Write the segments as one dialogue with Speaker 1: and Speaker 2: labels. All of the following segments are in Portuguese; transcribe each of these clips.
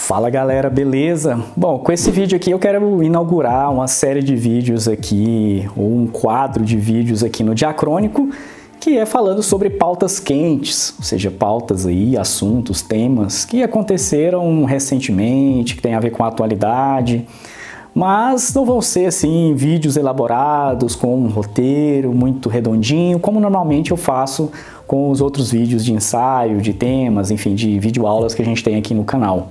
Speaker 1: Fala galera, beleza? Bom, com esse vídeo aqui eu quero inaugurar uma série de vídeos aqui, ou um quadro de vídeos aqui no Diacrônico, que é falando sobre pautas quentes, ou seja, pautas aí, assuntos, temas que aconteceram recentemente, que tem a ver com a atualidade, mas não vão ser assim vídeos elaborados com um roteiro muito redondinho, como normalmente eu faço com os outros vídeos de ensaio, de temas, enfim, de videoaulas que a gente tem aqui no canal.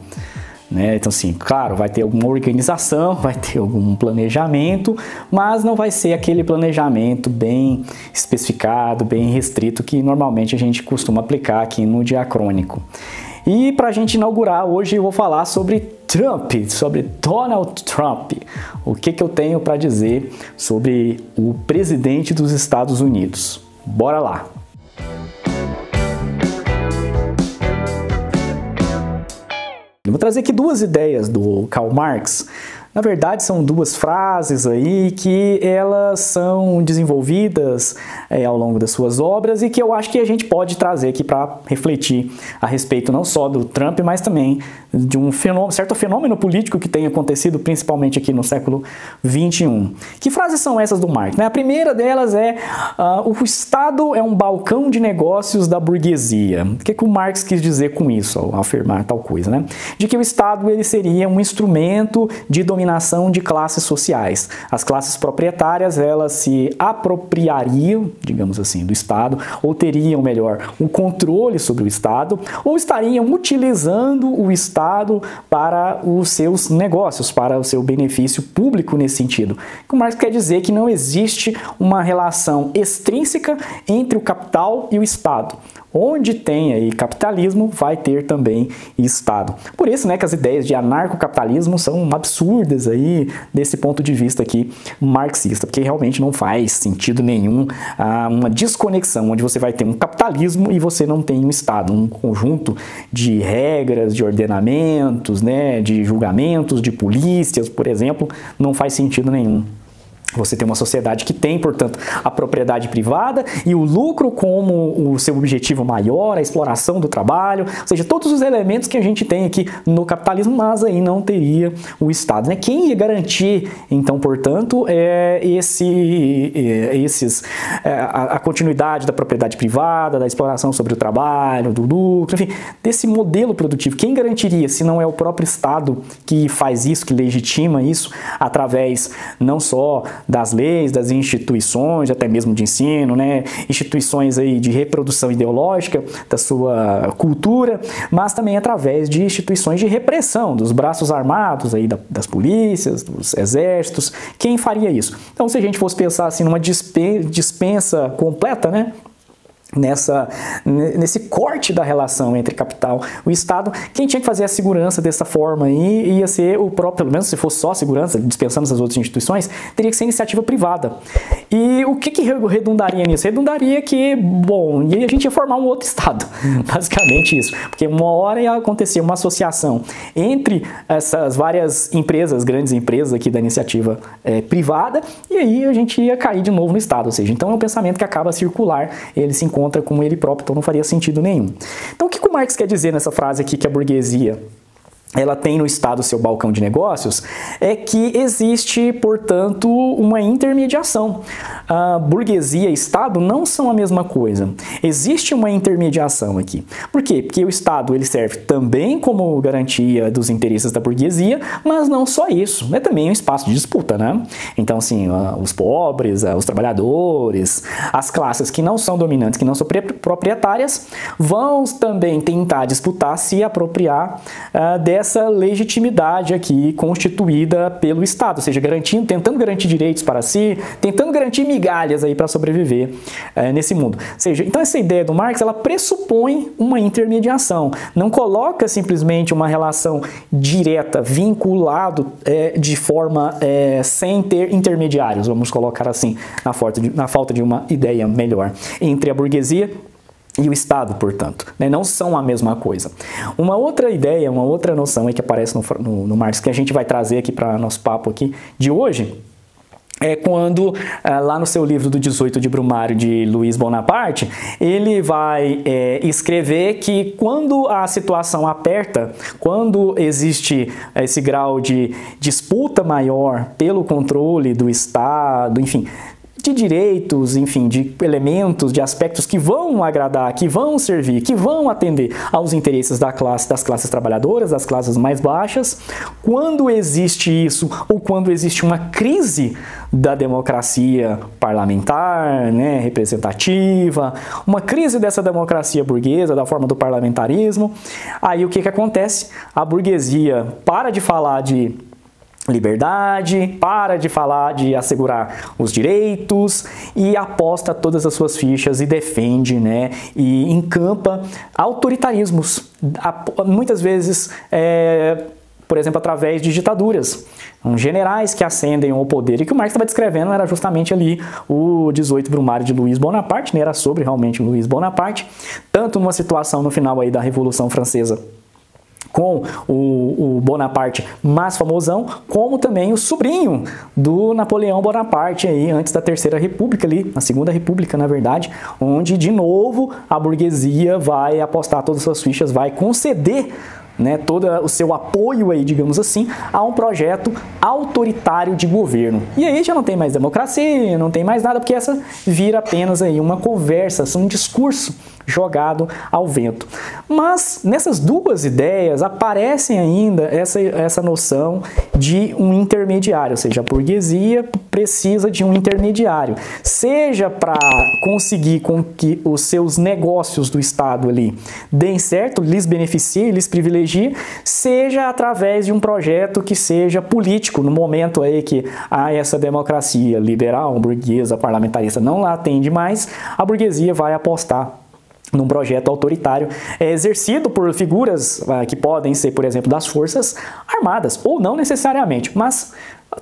Speaker 1: Então, assim, claro, vai ter alguma organização, vai ter algum planejamento, mas não vai ser aquele planejamento bem especificado, bem restrito, que normalmente a gente costuma aplicar aqui no Diacrônico. E para a gente inaugurar, hoje eu vou falar sobre Trump, sobre Donald Trump. O que eu tenho para dizer sobre o presidente dos Estados Unidos? Bora lá! Eu vou trazer aqui duas ideias do Karl Marx. Na verdade, são duas frases aí que elas são desenvolvidas ao longo das suas obras e que eu acho que a gente pode trazer aqui para refletir a respeito não só do Trump, mas também de um certo fenômeno político que tem acontecido principalmente aqui no século XXI. Que frases são essas do Marx? A primeira delas é o Estado é um balcão de negócios da burguesia. O que o Marx quis dizer com isso, ao afirmar tal coisa? De que o Estado ele seria um instrumento de dominação de classes sociais. As classes proprietárias, elas se apropriariam, digamos assim, do Estado, ou teriam, melhor, um controle sobre o Estado, ou estariam utilizando o Estado para os seus negócios, para o seu benefício público nesse sentido. O Marx quer dizer que não existe uma relação extrínseca entre o capital e o Estado. Onde tem aí capitalismo, vai ter também Estado. Por isso, que as ideias de anarcocapitalismo são absurdas aí desse ponto de vista aqui marxista, porque realmente não faz sentido nenhum uma desconexão onde você vai ter um capitalismo e você não tem um Estado, um conjunto de regras, de ordenamentos, de julgamentos, de polícias, por exemplo, não faz sentido nenhum. Você tem uma sociedade que tem, portanto, a propriedade privada e o lucro como o seu objetivo maior, a exploração do trabalho, ou seja, todos os elementos que a gente tem aqui no capitalismo, mas aí não teria o Estado. Quem ia garantir, então, portanto, a continuidade da propriedade privada, da exploração sobre o trabalho, do lucro, enfim, desse modelo produtivo? Quem garantiria, se não é o próprio Estado que faz isso, que legitima isso, através não só das leis, das instituições, até mesmo de ensino, instituições aí de reprodução ideológica da sua cultura, mas também através de instituições de repressão, dos braços armados aí das polícias, dos exércitos. Quem faria isso? Então, se a gente fosse pensar assim numa dispensa completa, nesse corte da relação entre capital e o Estado, quem tinha que fazer a segurança dessa forma aí ia ser o próprio, pelo menos se fosse só a segurança, dispensando essas outras instituições, teria que ser iniciativa privada. E o que redundaria nisso? Redundaria que, e a gente ia formar um outro Estado, basicamente isso, porque uma hora ia acontecer uma associação entre essas várias empresas, grandes empresas aqui da iniciativa privada, e aí a gente ia cair de novo no Estado, ou seja, então é um pensamento que acaba circular, ele se encontra como ele próprio, então não faria sentido nenhum. Então o que o Marx quer dizer nessa frase aqui que a burguesia ela tem no Estado seu balcão de negócios, é que existe, portanto, uma intermediação. A burguesia e Estado não são a mesma coisa. Existe uma intermediação aqui. Por quê? Porque o Estado ele serve também como garantia dos interesses da burguesia, mas não só isso. É também um espaço de disputa, Então, assim, os pobres, os trabalhadores, as classes que não são dominantes, que não são proprietárias, vão também tentar disputar, se apropriar dessa legitimidade aqui constituída pelo Estado, ou seja, tentando garantir direitos para si, tentando garantir migalhas aí para sobreviver nesse mundo. Ou seja, então essa ideia do Marx, ela pressupõe uma intermediação, não coloca simplesmente uma relação direta, vinculado de forma sem ter intermediários, vamos colocar assim, na falta de uma ideia melhor, entre a burguesia e o Estado, portanto, não são a mesma coisa. Uma outra ideia, uma outra noção aí que aparece no Marx, que a gente vai trazer aqui para nosso papo aqui de hoje, é quando, lá no seu livro do 18 de Brumário, de Luiz Bonaparte, ele vai escrever que quando a situação aperta, quando existe esse grau de disputa maior pelo controle do Estado, enfim, de direitos, enfim, de elementos, de aspectos que vão agradar, que vão servir, que vão atender aos interesses das classes trabalhadoras, das classes mais baixas. Quando existe isso, ou quando existe uma crise da democracia parlamentar, né, representativa, uma crise dessa democracia burguesa, da forma do parlamentarismo, aí o que acontece? A burguesia para de falar de liberdade, para de falar de assegurar os direitos e aposta todas as suas fichas e defende, né, e encampa autoritarismos, muitas vezes, por exemplo, através de ditaduras. Generais que ascendem ao poder, e que o Marx estava descrevendo era justamente ali o 18 Brumário de Luiz Bonaparte, né, era sobre realmente o Luiz Bonaparte, tanto numa situação no final aí da Revolução Francesa, com o Bonaparte mais famosão, como também o sobrinho do Napoleão Bonaparte, aí, antes da Terceira República, ali, na Segunda República, na verdade, onde, de novo, a burguesia vai apostar todas as suas fichas, vai conceder, né, todo o seu apoio, aí, digamos assim, a um projeto autoritário de governo. E aí já não tem mais democracia, não tem mais nada, porque essa vira apenas aí uma conversa, um discurso jogado ao vento. Mas nessas duas ideias aparecem ainda essa noção de um intermediário, ou seja, a burguesia precisa de um intermediário, seja para conseguir com que os seus negócios do Estado ali deem certo, lhes beneficie, lhes privilegie, seja através de um projeto que seja político, no momento aí que essa democracia liberal, burguesa, parlamentarista não lá atende mais, a burguesia vai apostar num projeto autoritário exercido por figuras que podem ser, por exemplo, das forças armadas, ou não necessariamente, mas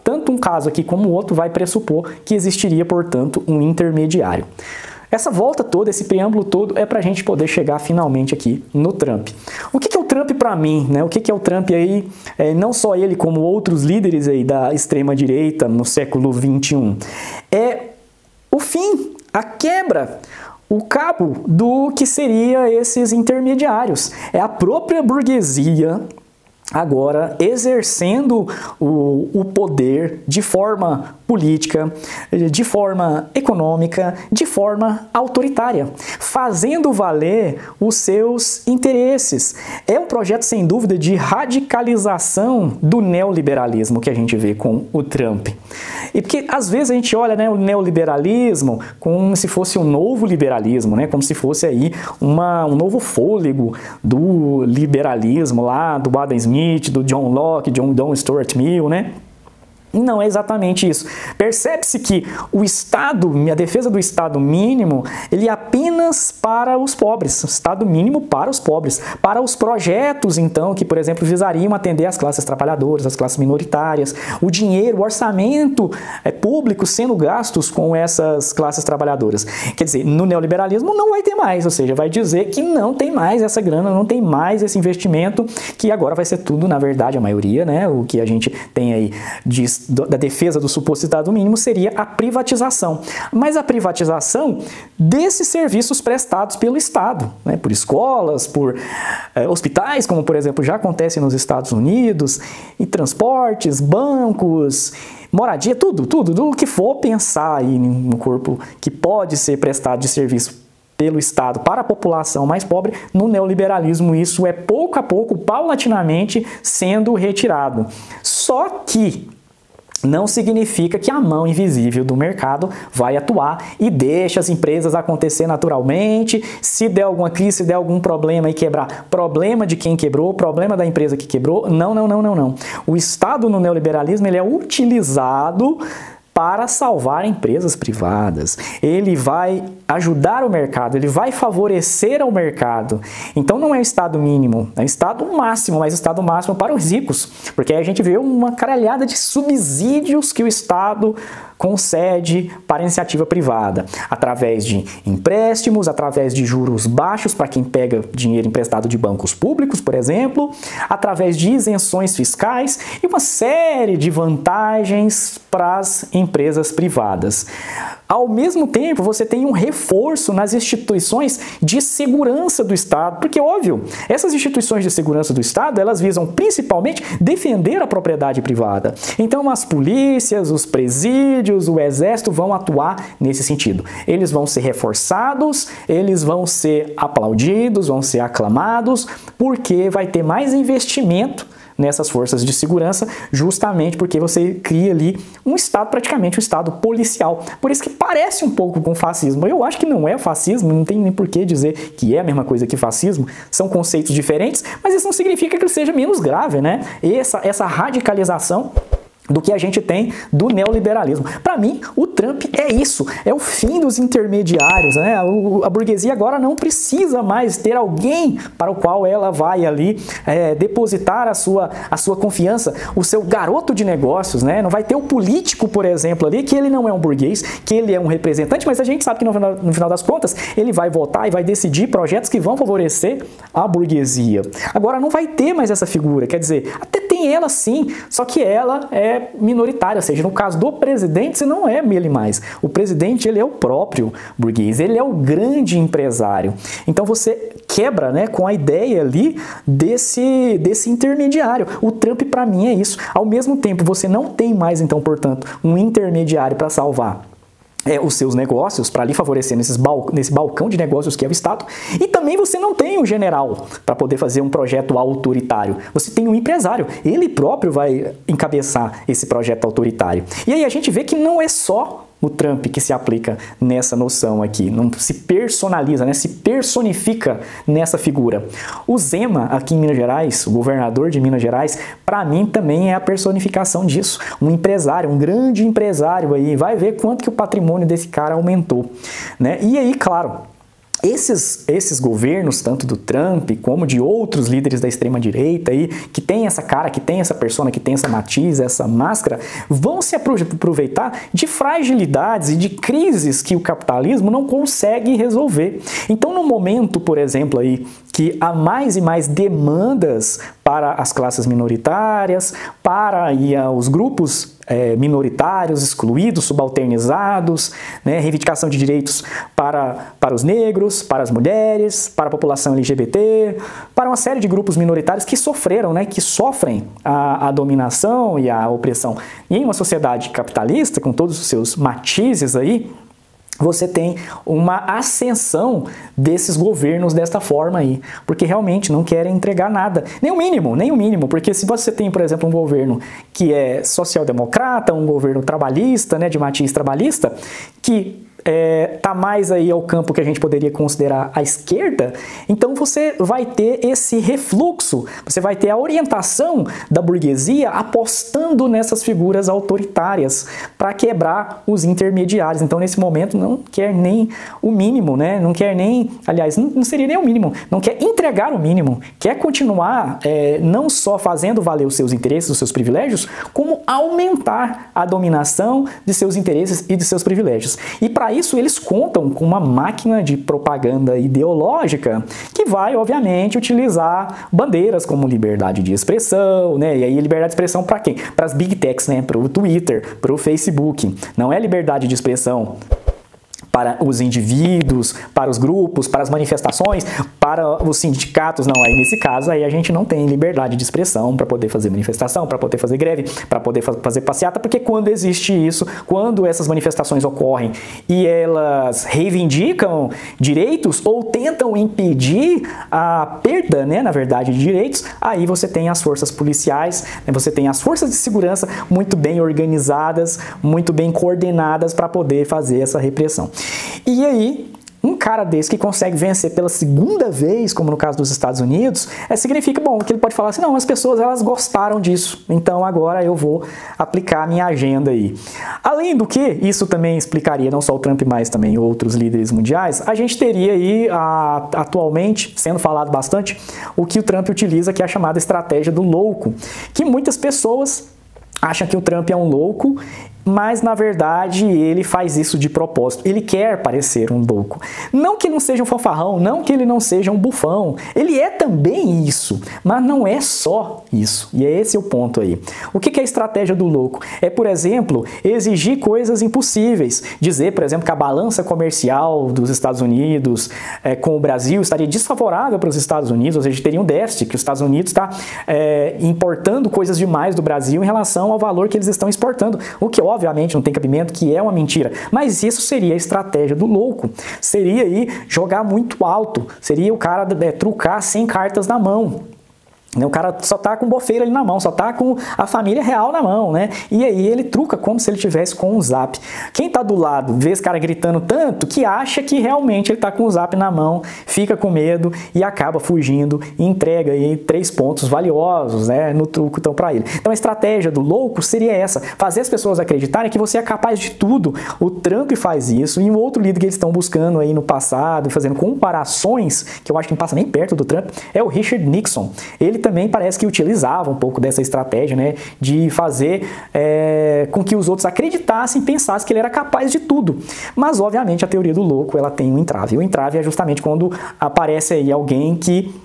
Speaker 1: tanto um caso aqui como o outro vai pressupor que existiria, portanto, um intermediário. Essa volta toda, esse preâmbulo todo, é para a gente poder chegar finalmente aqui no Trump. O que é o Trump para mim, né? O que é o Trump aí, não só ele, como outros líderes aí da extrema-direita no século XXI? É o fim, a quebra, o cabo do que seria esses intermediários. É a própria burguesia agora exercendo o poder de forma política, de forma econômica, de forma autoritária, fazendo valer os seus interesses. É um projeto, sem dúvida, de radicalização do neoliberalismo que a gente vê com o Trump. E porque, às vezes, a gente olha, né, o neoliberalismo como se fosse um novo liberalismo, né, como se fosse aí um novo fôlego do liberalismo lá, do Adam Smith, do John Locke, John Stuart Mill, né? Não é exatamente isso. Percebe-se que o Estado, a defesa do Estado mínimo, ele é apenas para os pobres. Estado mínimo para os pobres. Para os projetos, então, que, por exemplo, visariam atender as classes trabalhadoras, as classes minoritárias, o dinheiro, o orçamento público sendo gastos com essas classes trabalhadoras. Quer dizer, no neoliberalismo não vai ter mais, ou seja, vai dizer que não tem mais essa grana, não tem mais esse investimento, que agora vai ser tudo, na verdade, a maioria, né, o que a gente tem aí da defesa do suposto Estado mínimo seria a privatização. Mas a privatização desses serviços prestados pelo Estado, né, por escolas, por hospitais, como por exemplo já acontece nos Estados Unidos, e transportes, bancos, moradia, tudo que for pensar aí no corpo que pode ser prestado de serviço pelo Estado para a população mais pobre, no neoliberalismo isso é pouco a pouco, paulatinamente sendo retirado. Só que não significa que a mão invisível do mercado vai atuar e deixa as empresas acontecer naturalmente. Se der alguma crise, se der algum problema e quebrar, problema de quem quebrou, problema da empresa que quebrou. Não. O Estado no neoliberalismo ele é utilizado para salvar empresas privadas. Ele vai ajudar o mercado, ele vai favorecer ao mercado. Então não é Estado mínimo, é Estado máximo, mas Estado máximo para os ricos, porque aí a gente vê uma caralhada de subsídios que o Estado concede para a iniciativa privada, através de empréstimos, através de juros baixos para quem pega dinheiro emprestado de bancos públicos, por exemplo, através de isenções fiscais e uma série de vantagens para as empresas privadas. Ao mesmo tempo, você tem um reforço nas instituições de segurança do Estado, porque, óbvio, essas instituições de segurança do Estado, elas visam principalmente defender a propriedade privada. Então, as polícias, os presídios, o exército vão atuar nesse sentido. Eles vão ser reforçados, eles vão ser aplaudidos, vão ser aclamados, porque vai ter mais investimento nessas forças de segurança, justamente porque você cria ali um Estado, praticamente um Estado policial. Por isso que parece um pouco com fascismo. Eu acho que não é fascismo, não tem nem por que dizer que é a mesma coisa que fascismo, são conceitos diferentes, mas isso não significa que ele seja menos grave, né? Essa radicalização do que a gente tem do neoliberalismo. Para mim, o Trump é isso, é o fim dos intermediários, né? A burguesia agora não precisa mais ter alguém para o qual ela vai ali depositar a sua confiança, o seu garoto de negócios, né? Não vai ter o político, por exemplo, ali, que ele não é um burguês, que ele é um representante, mas a gente sabe que no final das contas, ele vai votar e vai decidir projetos que vão favorecer a burguesia. Agora, não vai ter mais essa figura, quer dizer, até tem ela sim, só que ela é minoritária, ou seja, no caso do presidente, você não é ele mais. O presidente, ele é o próprio burguês, ele é o grande empresário. Então você quebra, né, com a ideia ali desse intermediário. O Trump, para mim, é isso. Ao mesmo tempo, você não tem mais, então, portanto, um intermediário para salvar os seus negócios, para lhe favorecer nesse balcão de negócios que é o Estado, e também você não tem um general para poder fazer um projeto autoritário. Você tem um empresário, ele próprio vai encabeçar esse projeto autoritário. E aí a gente vê que não é só o Trump que se aplica nessa noção aqui, não se personaliza, né? Se personifica nessa figura. O Zema, aqui em Minas Gerais, o governador de Minas Gerais, para mim também é a personificação disso. Um empresário, um grande empresário aí, vai ver quanto que o patrimônio desse cara aumentou, né? E aí, claro, esses governos, tanto do Trump como de outros líderes da extrema-direita aí, que tem essa cara, que tem essa persona, que tem essa matiz, essa máscara, vão se aproveitar de fragilidades e de crises que o capitalismo não consegue resolver. Então, no momento, por exemplo, aí, que há mais e mais demandas para as classes minoritárias, para os grupos minoritários, excluídos, subalternizados, né, reivindicação de direitos para os negros, para as mulheres, para a população LGBT, para uma série de grupos minoritários que sofreram, né, que sofrem a dominação e a opressão. E em uma sociedade capitalista, com todos os seus matizes aí, você tem uma ascensão desses governos desta forma aí, porque realmente não querem entregar nada, nem o mínimo, porque se você tem, por exemplo, um governo que é social-democrata, um governo trabalhista, né, de matiz trabalhista, que tá mais aí ao campo que a gente poderia considerar a esquerda, então você vai ter esse refluxo, você vai ter a orientação da burguesia apostando nessas figuras autoritárias para quebrar os intermediários. Então, nesse momento, não quer nem o mínimo, né? Não quer nem, aliás, não seria nem o mínimo, não quer entregar o mínimo, quer continuar não só fazendo valer os seus interesses, os seus privilégios, como aumentar a dominação de seus interesses e de seus privilégios. E para isso, eles contam com uma máquina de propaganda ideológica que vai, obviamente, utilizar bandeiras como liberdade de expressão, né? E aí, liberdade de expressão para quem? Para as big techs, né? Para o Twitter, para o Facebook. Não é liberdade de expressão para os indivíduos, para os grupos, para as manifestações, para os sindicatos, não. Aí nesse caso aí a gente não tem liberdade de expressão para poder fazer manifestação, para poder fazer greve, para poder fazer passeata, porque quando existe isso, quando essas manifestações ocorrem e elas reivindicam direitos ou tentam impedir a perda, né, na verdade, de direitos, aí você tem as forças policiais, né, você tem as forças de segurança muito bem organizadas, muito bem coordenadas para poder fazer essa repressão. E aí, um cara desse que consegue vencer pela segunda vez, como no caso dos Estados Unidos, significa, bom, que ele pode falar assim, não, as pessoas elas gostaram disso, então agora eu vou aplicar a minha agenda aí. Além do que, isso também explicaria não só o Trump, mas também outros líderes mundiais, a gente teria aí, atualmente, sendo falado bastante, o que o Trump utiliza, que é a chamada estratégia do louco, que muitas pessoas acham que o Trump é um louco mas na verdade ele faz isso de propósito, ele quer parecer um louco. Não que ele não seja um fanfarrão, não que ele não seja um bufão, ele é também isso, mas não é só isso, e é esse o ponto aí. O que é a estratégia do louco? É, por exemplo, exigir coisas impossíveis, dizer, por exemplo, que a balança comercial dos Estados Unidos com o Brasil estaria desfavorável para os Estados Unidos, ou seja, teria um déficit, que os Estados Unidos está importando coisas demais do Brasil em relação ao valor que eles estão exportando, o que obviamente não tem cabimento, que é uma mentira, mas isso seria a estratégia do louco, seria aí jogar muito alto, seria o cara trucar sem cartas na mão. O cara só tá com o bofeiro ali na mão, só tá com a família real na mão, né? E aí ele truca como se ele tivesse com o Zap. Quem tá do lado vê esse cara gritando tanto que acha que realmente ele tá com o Zap na mão, fica com medo e acaba fugindo e entrega aí 3 pontos valiosos, né, no truco então para ele. Então a estratégia do louco seria essa, fazer as pessoas acreditarem que você é capaz de tudo. O Trump faz isso e um outro líder que eles estão buscando aí no passado, fazendo comparações, que eu acho que não passa nem perto do Trump, é o Richard Nixon. Ele também parece que utilizava um pouco dessa estratégia, né, de fazer com que os outros acreditassem e pensassem que ele era capaz de tudo. Mas, obviamente, a teoria do louco, ela tem um entrave. O entrave é justamente quando aparece aí alguém que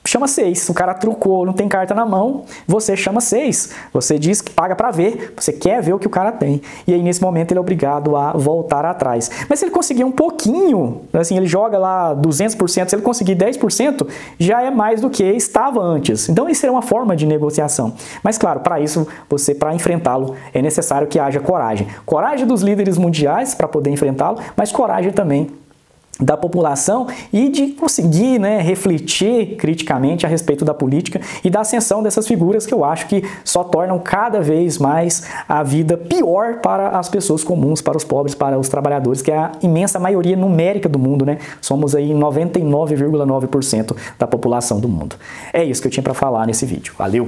Speaker 1: chama 6, o cara trucou, não tem carta na mão, você chama 6, você diz que paga pra ver, você quer ver o que o cara tem, e aí nesse momento ele é obrigado a voltar atrás. Mas se ele conseguir um pouquinho, assim, ele joga lá 200%, se ele conseguir 10%, já é mais do que estava antes. Então isso é uma forma de negociação. Mas claro, para isso, para enfrentá-lo, é necessário que haja coragem. Coragem dos líderes mundiais para poder enfrentá-lo, mas coragem também da população e de conseguir, né, refletir criticamente a respeito da política e da ascensão dessas figuras que eu acho que só tornam cada vez mais a vida pior para as pessoas comuns, para os pobres, para os trabalhadores, que é a imensa maioria numérica do mundo, né? Somos aí 99,9% da população do mundo. É isso que eu tinha para falar nesse vídeo. Valeu!